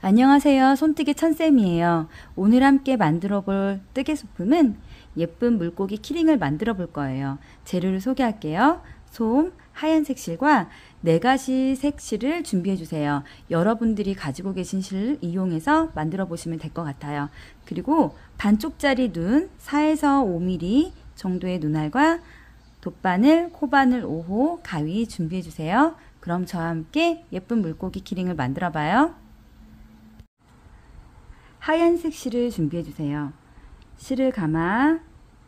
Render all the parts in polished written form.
안녕하세요. 손뜨개 천쌤이에요. 오늘 함께 만들어 볼 뜨개 소품은 예쁜 물고기 키링을 만들어 볼 거예요. 재료를 소개할게요. 솜, 하얀색 실과 4가지 색 실을 준비해 주세요. 여러분들이 가지고 계신 실을 이용해서 만들어 보시면 될 것 같아요. 그리고 반쪽짜리 눈 4에서 5mm 정도의 눈알과 돗바늘, 코바늘 5호, 가위 준비해 주세요. 그럼 저와 함께 예쁜 물고기 키링을 만들어 봐요. 하얀색 실을 준비해 주세요. 실을 감아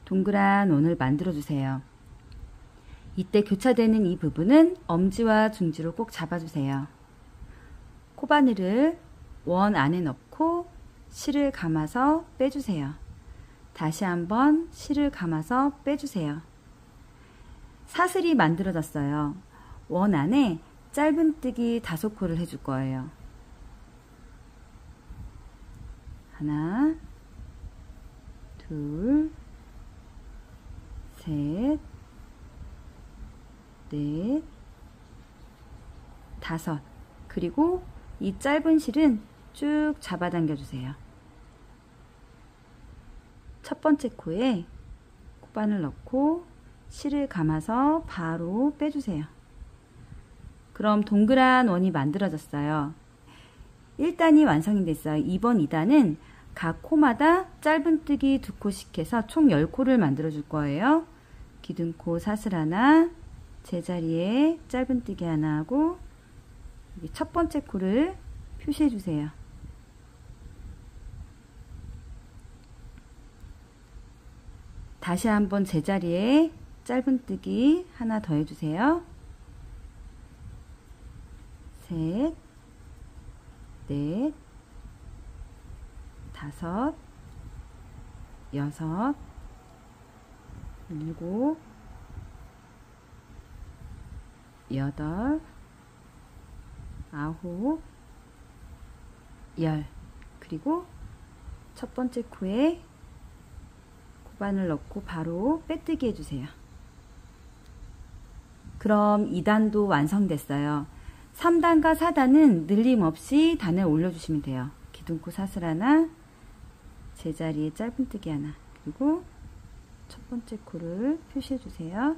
동그란 원을 만들어 주세요. 이때 교차되는 이 부분은 엄지와 중지로 꼭 잡아주세요. 코바늘을 원 안에 넣고 실을 감아서 빼주세요. 다시 한번 실을 감아서 빼주세요. 사슬이 만들어졌어요. 원 안에 짧은뜨기 5코를 해줄 거예요. 하나, 둘, 셋, 넷, 5. 그리고 이 짧은 실은 쭉 잡아당겨 주세요. 첫 번째 코에 코바늘 넣고 실을 감아서 바로 빼주세요. 그럼 동그란 원이 만들어졌어요. 1단이 완성이 됐어요. 2번, 2단은 각 코마다 짧은뜨기 2코씩 해서 총 10코를 만들어 줄 거예요. 기둥코 사슬 하나, 제자리에 짧은뜨기 하나 하고 여기 첫 번째 코를 표시해 주세요. 다시 한번 제자리에 짧은뜨기 하나 더 해주세요. 셋, 넷, 5, 6, 7, 8, 9, 10. 그리고 첫 번째 코에 코바늘 넣고 바로 빼뜨기 해주세요. 그럼 2단도 완성됐어요. 3단과 4단은 늘림없이 단을 올려주시면 돼요. 기둥코 사슬 하나, 제자리에 짧은뜨기 하나, 그리고 첫 번째 코를 표시해 주세요.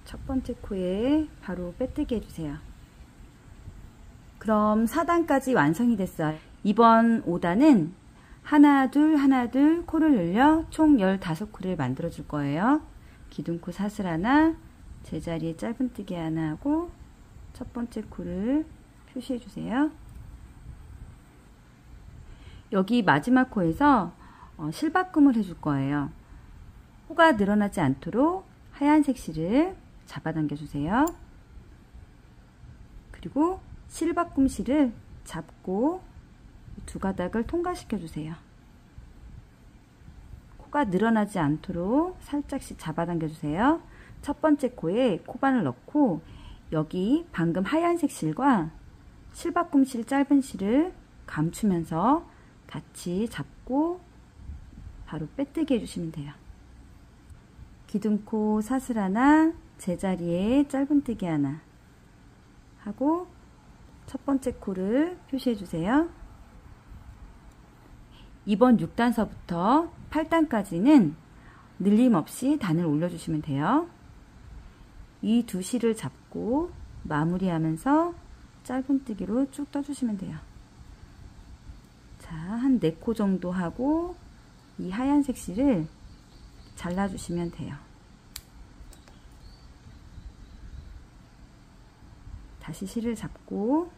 첫 번째 코에 바로 빼뜨기 해주세요. 그럼 4단까지 완성이 됐어요. 이번 5단은 하나 둘 하나 둘 코를 늘려 총 15코를 만들어 줄 거예요. 기둥코 사슬 하나, 제자리에 짧은뜨기 하나 하고 첫 번째 코를 표시해 주세요. 여기 마지막 코에서 실바꿈을 해줄 거예요. 코가 늘어나지 않도록 하얀색 실을 잡아당겨 주세요. 그리고 실바꿈 실을 잡고 2가닥을 통과시켜 주세요. 코가 늘어나지 않도록 살짝씩 잡아당겨 주세요. 첫 번째 코에 코바늘 넣고 여기 방금 하얀색 실과 실바꿈 실 짧은 실을 감추면서 같이 잡고 바로 빼뜨기 해주시면 돼요. 기둥코 사슬 하나, 제자리에 짧은뜨기 하나 하고 첫 번째 코를 표시해 주세요. 이번 6단서부터 8단까지는 늘림없이 단을 올려주시면 돼요. 이 2실을 잡고 마무리하면서 짧은뜨기로 쭉 떠주시면 돼요. 자, 한 4코 정도 하고 이 하얀색 실을 잘라주시면 돼요. 다시 실을 잡고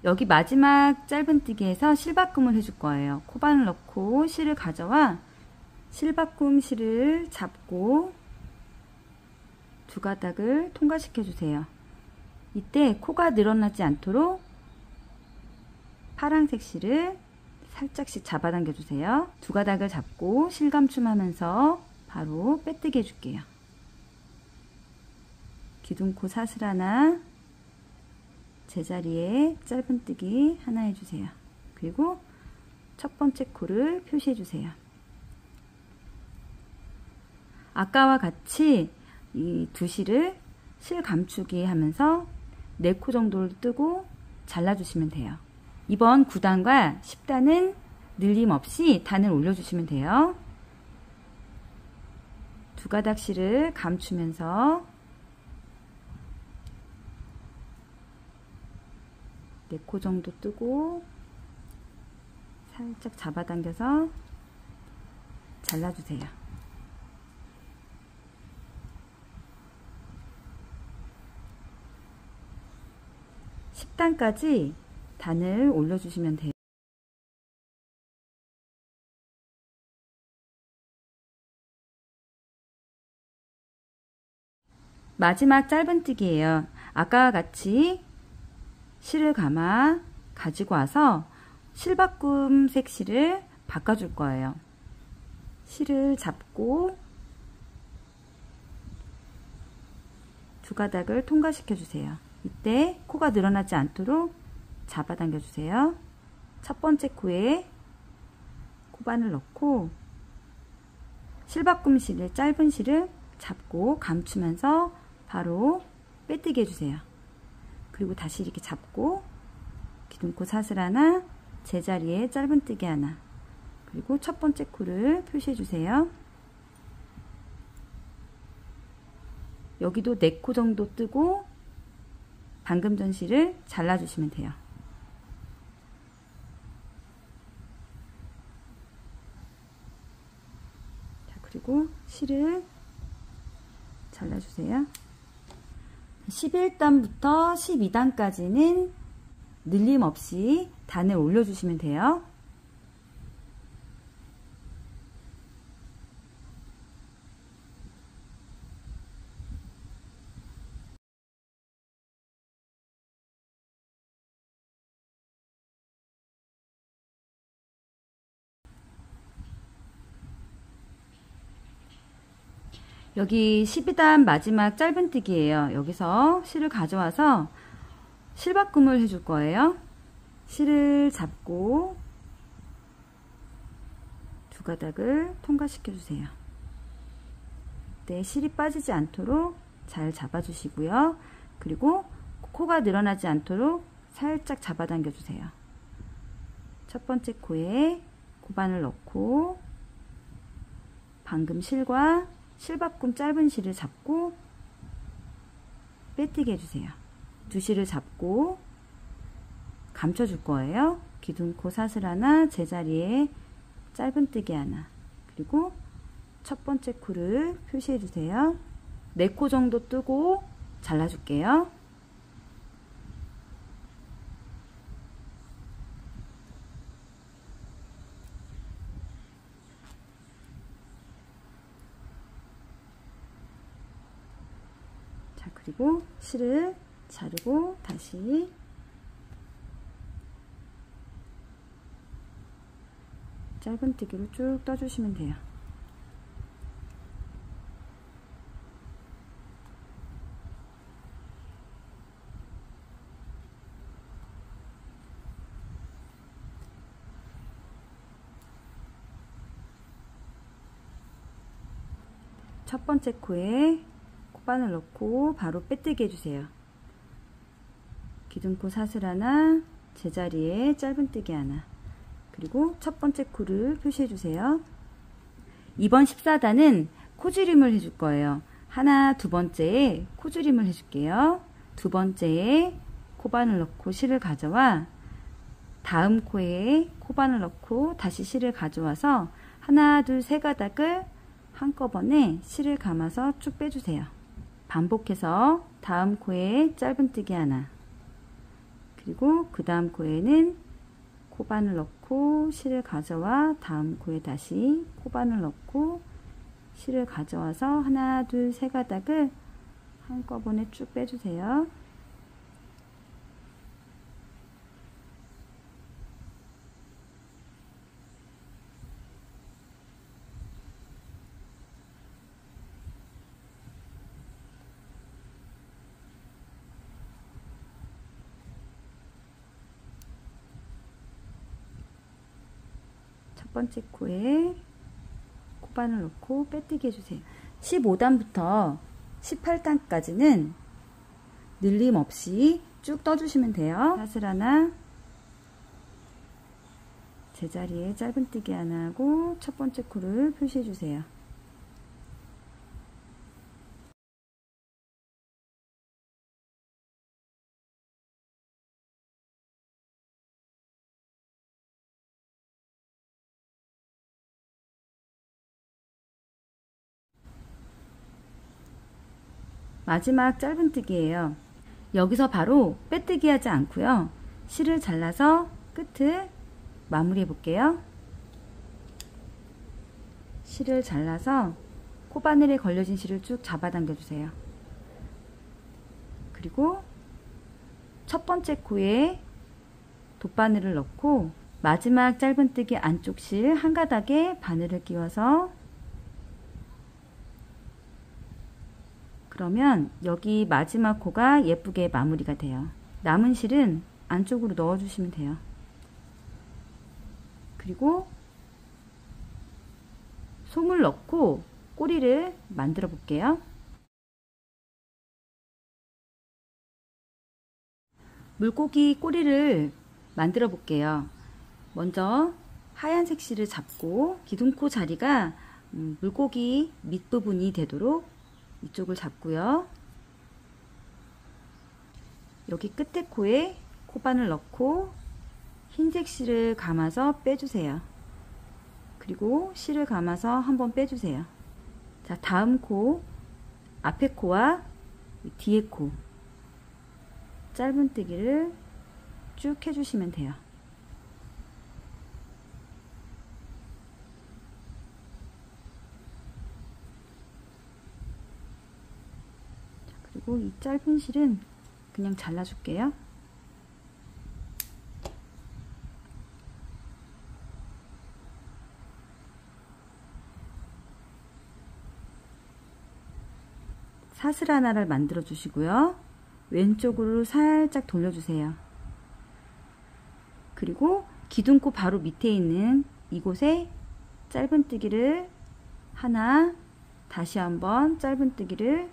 여기 마지막 짧은뜨기에서 실바꿈을 해줄 거예요. 코바늘 넣고 실을 가져와 실바꿈 실을 잡고 두 가닥을 통과시켜 주세요. 이때 코가 늘어나지 않도록 파란색 실을 살짝씩 잡아당겨 주세요. 두 가닥을 잡고 실감춤하면서 바로 빼뜨기 해줄게요. 기둥코 사슬 하나, 제자리에 짧은뜨기 하나 해주세요. 그리고 첫 번째 코를 표시해 주세요. 아까와 같이 이 두 실을 실 감추기 하면서 4코 정도를 뜨고 잘라주시면 돼요. 이번 9단과 10단은 늘림 없이 단을 올려주시면 돼요. 두 가닥 실을 감추면서 4코 정도 뜨고 살짝 잡아당겨서 잘라주세요. 단까지 단을 올려주시면 돼요. 마지막 짧은뜨기예요. 아까와 같이 실을 감아 가지고 와서 실바꿈색 실을 바꿔줄 거예요. 실을 잡고 두 가닥을 통과시켜 주세요. 이때 코가 늘어나지 않도록 잡아당겨 주세요. 첫 번째 코에 코바늘 넣고 실바꿈 실을 짧은 실을 잡고 감추면서 바로 빼뜨기 해주세요. 그리고 다시 이렇게 잡고 기둥코 사슬 하나, 제자리에 짧은뜨기 하나, 그리고 첫 번째 코를 표시해 주세요. 여기도 4코 정도 뜨고 방금 전 실을 잘라주시면 돼요. 자, 그리고 실을 잘라주세요. 11단부터 12단까지는 늘림 없이 단을 올려주시면 돼요. 여기 12단 마지막 짧은뜨기예요. 여기서 실을 가져와서 실바꿈을 해줄 거예요. 실을 잡고 두 가닥을 통과시켜 주세요. 네, 실이 빠지지 않도록 잘 잡아주시고요. 그리고 코가 늘어나지 않도록 살짝 잡아당겨 주세요. 첫 번째 코에 코바늘 넣고 방금 실과 실바꿈 짧은 실을 잡고 빼뜨기 해주세요. 두 실을 잡고 감춰줄 거예요. 기둥코 사슬 하나, 제자리에 짧은뜨기 하나, 그리고 첫 번째 코를 표시해 주세요. 4코 정도 뜨고 잘라줄게요. 그리고 실을 자르고 다시 짧은뜨기로 쭉 떠주시면 돼요. 첫 번째 코에 코바늘 넣고 바로 빼뜨기 해주세요. 기둥코 사슬 하나, 제자리에 짧은뜨기 하나, 그리고 첫 번째 코를 표시해 주세요. 이번 14단은 코줄임을 해줄 거예요. 하나, 두 번째에 코줄임을 해줄게요. 두 번째에 코바늘 넣고 실을 가져와 다음 코에 코바늘 넣고 다시 실을 가져와서 하나, 둘, 세 가닥을 한꺼번에 실을 감아서 쭉 빼주세요. 반복해서 다음 코에 짧은뜨기 하나, 그리고 그 다음 코에는 코바늘 넣고 실을 가져와 다음 코에 다시 코바늘 넣고 실을 가져와서 하나, 둘, 세 가닥을 한꺼번에 쭉 빼주세요. 첫 번째 코에 코바늘 넣고 빼뜨기 해주세요. 15단부터 18단까지는 늘림 없이 쭉 떠주시면 돼요. 사슬 하나, 제자리에 짧은뜨기 하나 하고 첫 번째 코를 표시해 주세요. 마지막 짧은뜨기예요. 여기서 바로 빼뜨기 하지 않고요. 실을 잘라서 끝을 마무리해 볼게요. 실을 잘라서 코바늘에 걸려진 실을 쭉 잡아당겨 주세요. 그리고 첫 번째 코에 돗바늘을 넣고 마지막 짧은뜨기 안쪽 실 한 가닥에 바늘을 끼워서 그러면 여기 마지막 코가 예쁘게 마무리가 돼요. 남은 실은 안쪽으로 넣어 주시면 돼요. 그리고 솜을 넣고 꼬리를 만들어 볼게요. 물고기 꼬리를 만들어 볼게요. 먼저 하얀색 실을 잡고 기둥코 자리가 물고기 밑부분이 되도록 이쪽을 잡고요. 여기 끝에 코에 코바늘 넣고 흰색 실을 감아서 빼주세요. 그리고 실을 감아서 한번 빼주세요. 자, 다음 코, 앞에 코와 뒤에 코 짧은뜨기를 쭉 해주시면 돼요. 그리고 이 짧은 실은 그냥 잘라줄게요. 사슬 하나를 만들어 주시고요. 왼쪽으로 살짝 돌려주세요. 그리고 기둥코 바로 밑에 있는 이곳에 짧은뜨기를 하나, 다시 한번 짧은뜨기를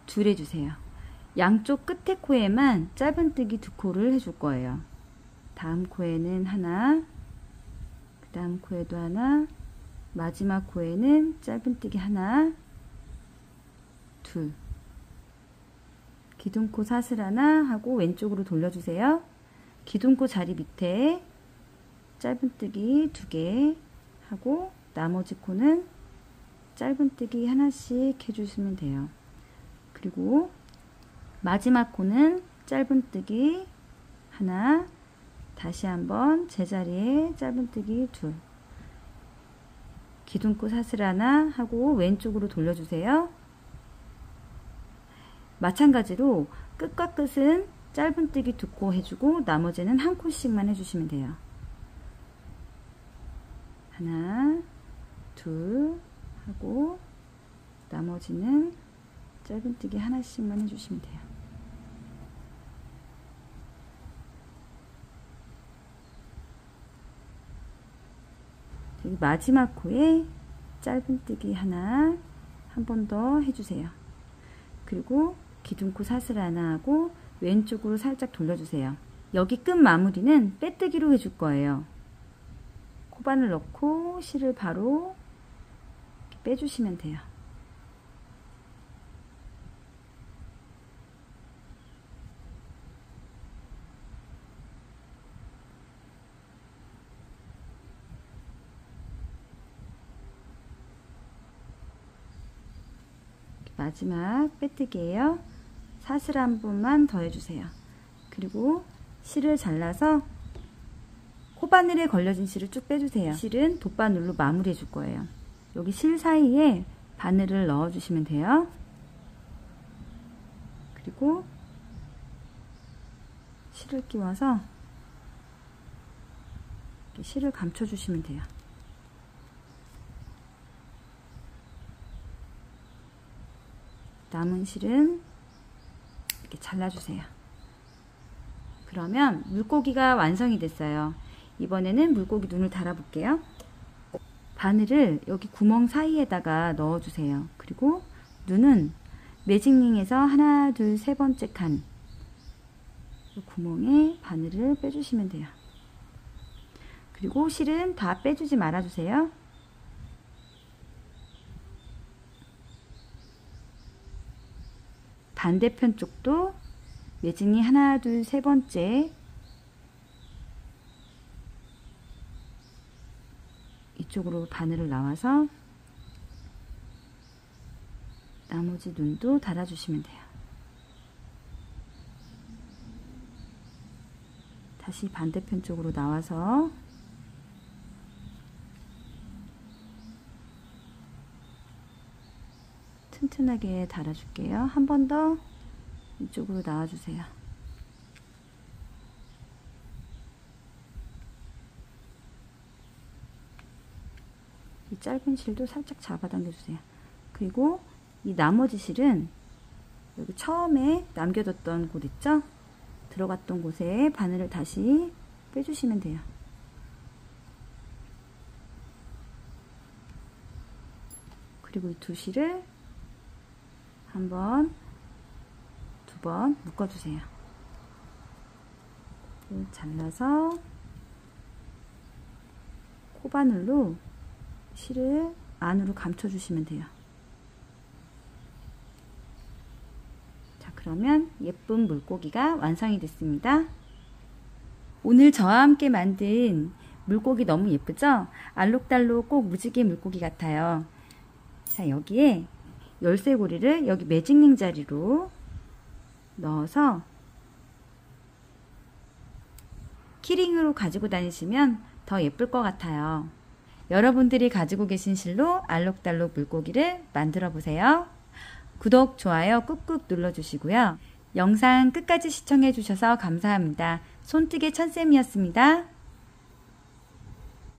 둘 해주세요. 양쪽 끝에 코에만 짧은뜨기 두 코를 해줄 거예요. 다음 코에는 하나, 그 다음 코에도 하나, 마지막 코에는 짧은뜨기 하나, 둘. 기둥코 사슬 하나 하고 왼쪽으로 돌려주세요. 기둥코 자리 밑에 짧은뜨기 두 개 하고 나머지 코는 짧은뜨기 하나씩 해주시면 돼요. 그리고 마지막 코는 짧은뜨기 하나, 다시 한번 제자리에 짧은뜨기 둘, 기둥코 사슬 하나 하고 왼쪽으로 돌려주세요. 마찬가지로 끝과 끝은 짧은뜨기 두 코 해주고 나머지는 한 코씩만 해주시면 돼요. 하나, 둘 하고 나머지는 짧은뜨기 하나씩만 해주시면 돼요. 여기 마지막 코에 짧은뜨기 하나 한 번 더 해주세요. 그리고 기둥코 사슬 하나 하고 왼쪽으로 살짝 돌려주세요. 여기 끝 마무리는 빼뜨기로 해줄 거예요. 코바늘 넣고 실을 바로 빼주시면 돼요. 마지막 빼뜨기예요. 사슬 한 번만 더 해주세요. 그리고 실을 잘라서 코바늘에 걸려진 실을 쭉 빼주세요. 실은 돗바늘로 마무리해 줄 거예요. 여기 실 사이에 바늘을 넣어 주시면 돼요. 그리고 실을 끼워서 이렇게 실을 감춰 주시면 돼요. 남은 실은 이렇게 잘라주세요. 그러면 물고기가 완성이 됐어요. 이번에는 물고기 눈을 달아볼게요. 바늘을 여기 구멍 사이에다가 넣어주세요. 그리고 눈은 매직링에서 하나, 둘, 세 번째 칸 구멍에 바늘을 빼주시면 돼요. 그리고 실은 다 빼주지 말아주세요. 반대편 쪽도 매직링 하나, 둘, 세 번째 이쪽으로 바늘을 나와서 나머지 눈도 달아주시면 돼요. 다시 반대편 쪽으로 나와서 튼튼하게 달아줄게요. 한 번 더 이쪽으로 나와주세요. 이 짧은 실도 살짝 잡아당겨 주세요. 그리고 이 나머지 실은 여기 처음에 남겨뒀던 곳 있죠? 들어갔던 곳에 바늘을 다시 빼주시면 돼요. 그리고 이 두 실을 한 번, 두 번 묶어주세요. 잘라서 코바늘로 실을 안으로 감춰주시면 돼요. 자, 그러면 예쁜 물고기가 완성이 됐습니다. 오늘 저와 함께 만든 물고기 너무 예쁘죠? 알록달록 꼭 무지개 물고기 같아요. 자, 여기에 열쇠고리를 여기 매직링 자리로 넣어서 키링으로 가지고 다니시면 더 예쁠 것 같아요. 여러분들이 가지고 계신 실로 알록달록 물고기를 만들어 보세요. 구독, 좋아요 꾹꾹 눌러주시고요. 영상 끝까지 시청해 주셔서 감사합니다. 손뜨개 천쌤이었습니다.